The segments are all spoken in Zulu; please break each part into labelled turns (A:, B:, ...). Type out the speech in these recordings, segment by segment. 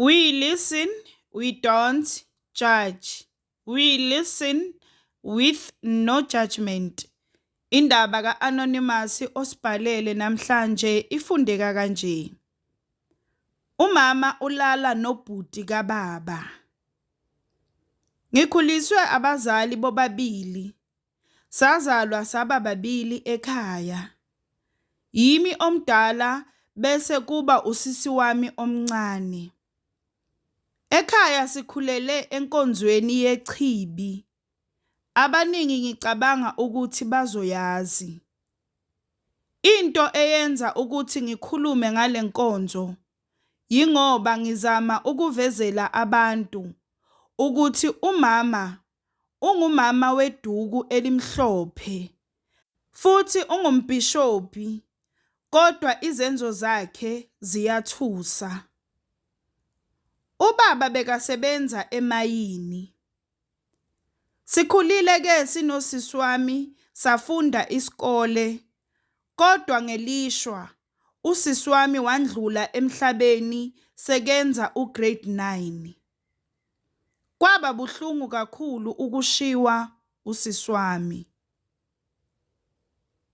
A: We listen, we don't judge. We listen with no judgment. Indaba ka-Anonymous osibhalele namhlanje ifundeka kanje. Umama ulala nobhuti kababa. Ngikhuliswe abazali bobabili. Sazalwa saba babili ekhaya. Yimi omdala bese kuba usisi wami omncane. Ekhaya sikhulele enkonzweni yechibi. Abaningi ngicabanga ukuthi bazoyazi. Into eyenza ukuthi ngikhulume ngale nkonzo yingoba ngizama ukuvezela abantu ukuthi umama ungumama weduku elimhlophe futhi ungumbhishobhi kodwa izenzo zakhe ziyathusa. Ubaba bekasebenza emayini. Sikhulile ke sinosisi wami safunda isikole kodwa ngelishwa usisi wami wandlula emhlabeni sekenza ugrade 9. Kwaba buhlungu kakhulu ukushiwa usisi wami.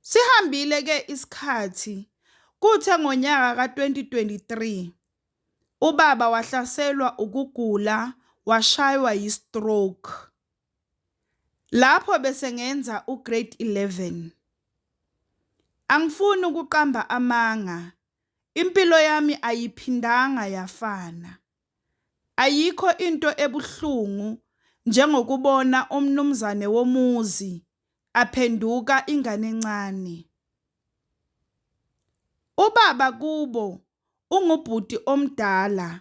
A: Sihambile ke isikhathi kuthe ngonyaka ka-2023 ubaba wahlaselwa ukugula washaywa yi-stroke. Lapho bese ngenza ugrade 11. Angifuni ukuqamba amanga. Impilo yami ayiphindanga yafana. Ayikho into ebuhlungu njengokubona umnumzane womuzi aphenduka ingane encane. Ubaba kubo ungubhuti omdala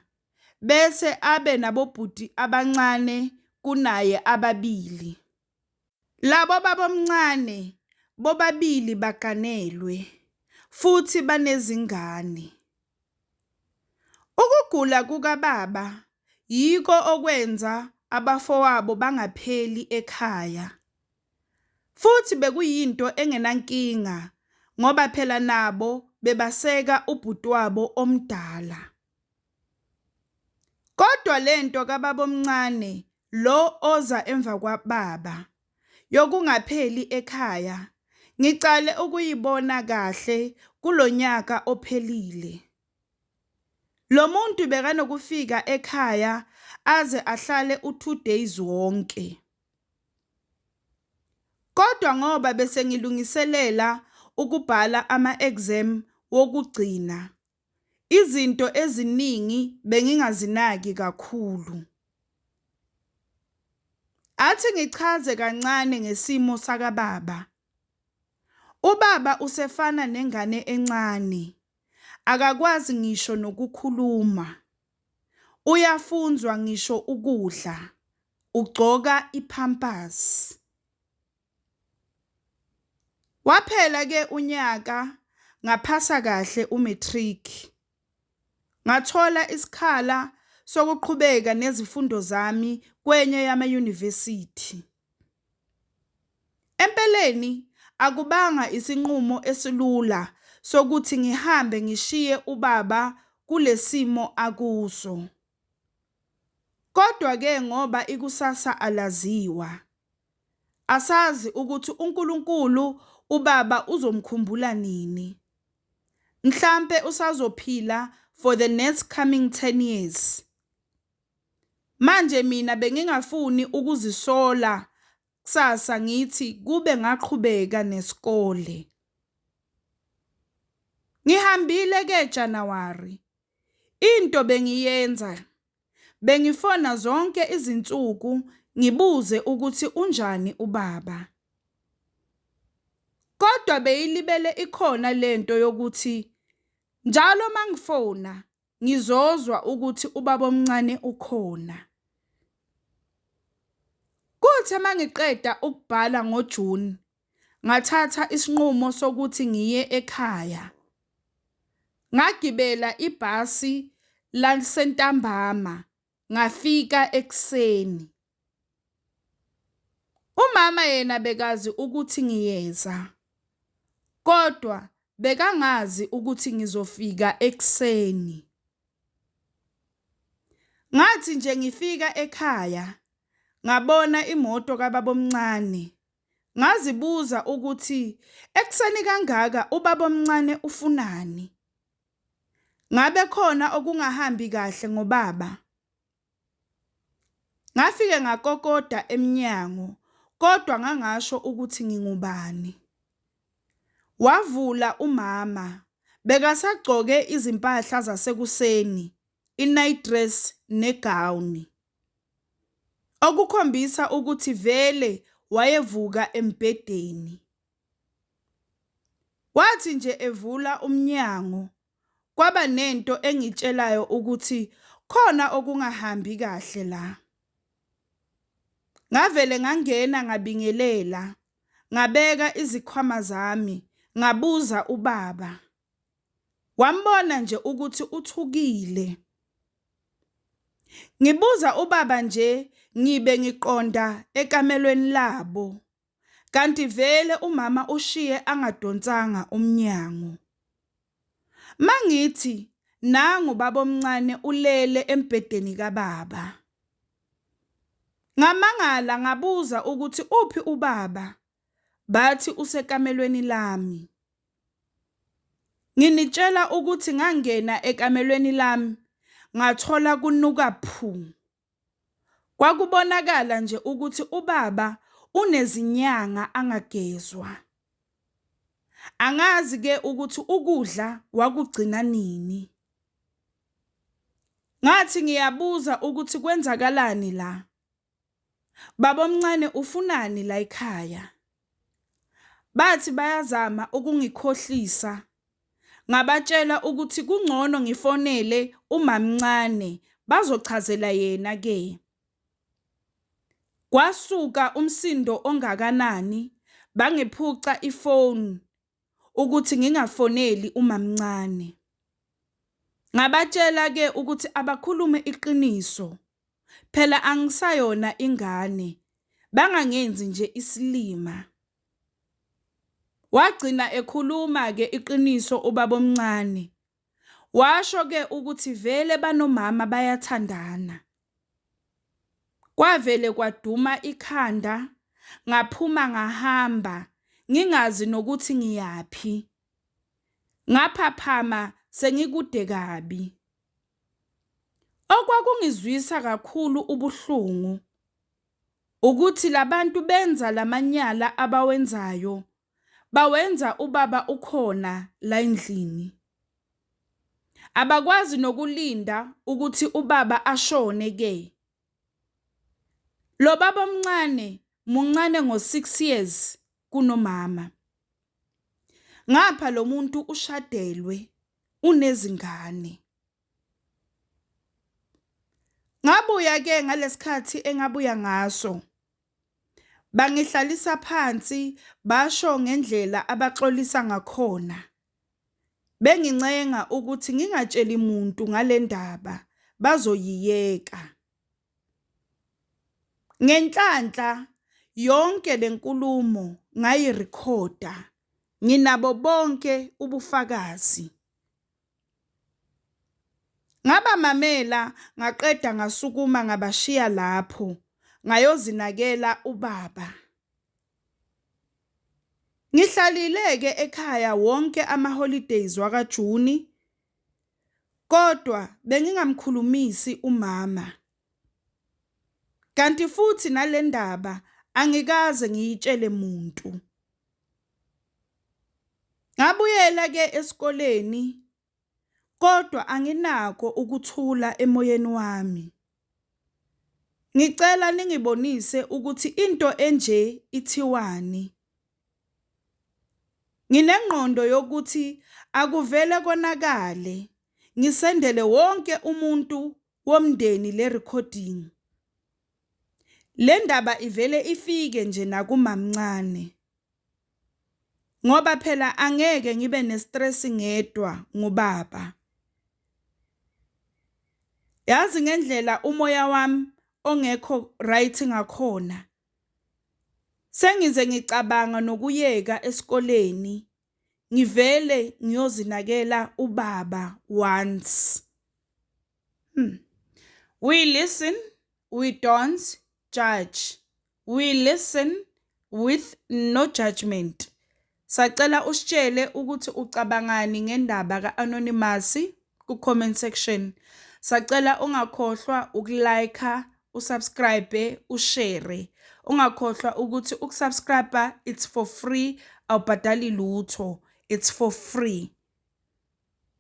A: bese abe nabobhuti abancane kunaye ababili. Labo babomncane bobabili baganelwe futhi banezingane. Ukugula kukababa yiko okwenza abafowabo bangapheli ekhaya. Futhi bekuyinto engenankinga ngoba phela nabo bebaseka ubhuti wabo omdala. Kodwa lento kababa omncane lo oza emva kwababa yokungapheli ekhaya ngicale ukuyibona kahle kulonyaka ophelile. Lo muntu bekanokufika ekhaya aze ahlale u2 days wonke. Kodwa ngoba bese ngilungiselela ukubhala ama-exam wokugcina, izinto eziningi bengingazinaki kakhulu. Athi ngichaze kancane ngesimo sakababa. Ubaba usefana nengane encane. Akakwazi ngisho nokukhuluma. Uyafunzwa ngisho ukudla. Ugcoka ipampers. Waphela ke unyaka ngaphasa kahle umatric. Ngathola isikhala sokuqhubeka nezifundo zami kwenye yama-university. Empeleni akubanga isinqumo esilula sokuthi ngihambe ngishiye ubaba kulesimo akuso. Kodwa ke ngoba ikusasa alaziwa. Asazi ukuthi uNkulunkulu ubaba uzomkhumbula nini. Mhlambe usazophila for the next coming 10 years. Manje mina bengingafuni ukuzisola kusasa ngithi kube ngaqhubeka nesikole. Ngihambile ke January. Into bengiyenza bengifona zonke izinsuku ngibuze ukuthi unjani ubaba. Kodwa beyilibele ikhona lento yokuthi njalo mangifona ngizozwa ukuthi ubaba omncane ukhona. Kuthe mangiqeda ukubhala ngoJune ngathatha isinqumo sokuthi ngiye ekhaya. Ngagibela ibhasi lasentambama ngafika ekseni. Umama yena bekazi ukuthi ngiyeza. Kodwa bekangazi ukuthi ngizofika ekseni. Ngathi nje ngifika ekhaya ngabona imoto kababomncane. Ngazibuza ukuthi ekuseni kangaka ubabomncane ufunani. Ngabe khona okungahambi kahle ngobaba. Ngafike ngakokoda emnyango kodwa ngangasho ukuthi ngingubani. Wavula umama, bekasagcoke izimpahla zasekuseni, i-night dress negawuni. Okukhombisa ukuthi vele wayevuka embhedeni. Wathi nje evula umnyango, kwaba nento engitshelayo ukuthi khona okungahambi kahle la. Ngavele ngangena ngabingelela, ngabeka izikhwama zami, ngabuza ubaba. Wambona nje ukuthi uthukile. Ngibuza ubaba nje ngibe ngiqonda ekamelweni labo. Kanti vele umama ushiye angadonsanga umnyango. Mangithi nangu babomncane ulele embhedeni kababa. Ngamangala ngabuza ukuthi uphi ubaba. Bathi usekamelweni lami. Nginitshela ukuthi ngangena ekamelweni lami ngathola kunuka phu. Kwakubonakala nje ukuthi ubaba unezinyanga angagezwa. Angazi ke ukuthi ukudla wakugcina nini. Ngathi ngiyabuza ukuthi kwenzakalani la. Babomncane ufunani la ekhaya. Bathi bayazama ukungikhohlisa. Ngabatshela ukuthi kungcono ngifonele umamncane bazochazela yena ke. Kwasuka umsindo ongakanani bangiphuca ifoni ukuthi ngingafoneli umamncane. Ngabatshela ke ukuthi abakhulume iqiniso. Phela angisayona ingane, bangangenzi nje isilima. Wagcina ekhuluma ke iqiniso ubabomncane. Washo ke ukuthi vele banomama bayathandana. Kwavele kwaduma ikhanda, ngaphuma ngahamba, ngingazi nokuthi ngiyaphi. Ngaphaphama sengikude kabi. Okwakungizwisa kakhulu ubuhlungu ukuthi labantu benza lamanyala abawenzayo, bawenza ubaba ukhona la endlini. Abakwazi nokulinda ukuthi ubaba ashone ke. Lo baba omncane muncane ngo6 years kunomama. Ngapha lo muntu ushadelwe, unezingane. Ngabuya ke ngalesikhathi engabuya ngaso. Bangihlalisa phansi basho ngendlela abaxolisa ngakhona. Bengincenga ukuthi ngingatsheli muntu ngale ndaba bazoyiyeka. Ngenhlanhla yonke lenkulumo ngayirekhoda. Nginabo bonke ubufakazi. Ngabamamela ngaqeda ngasukuma ngabashiya lapho ngayozinakela ubaba. Ngihlalile ke ekhaya wonke ama-holidays wakaJuni kodwa bengingamkhulumisi umama. Kanti futhi nalendaba angikaze ngiyitshele muntu. Ngabuyela ke esikoleni kodwa anginako ukuthula emoyeni wami. Ngicela ningibonise ukuthi into enje ithiwani. Nginengqondo yokuthi akuvele konakale ngisendele wonke umuntu womndeni le recording. Le ndaba ivele ifike nje nakumamncane. Ngoba phela angeke ngibe nestress ngedwa ngobaba. Yazi ngendlela umoya wami ongekho right ngakhona. Sengize ngicabanga nokuyeka esikoleni, ngivele ngiyozinakela ubaba once. We listen, we don't judge. We listen with no judgment. Sacela usitshele ukuthi ucabangani ngendaba ka-Anonymous ku-comment section. Sacela ungakhohlwa ukulike, usubscribe, ushare. Ungakhohlwa ukuthi ukusubscribe it's for free, awubhadali lutho. It's for free.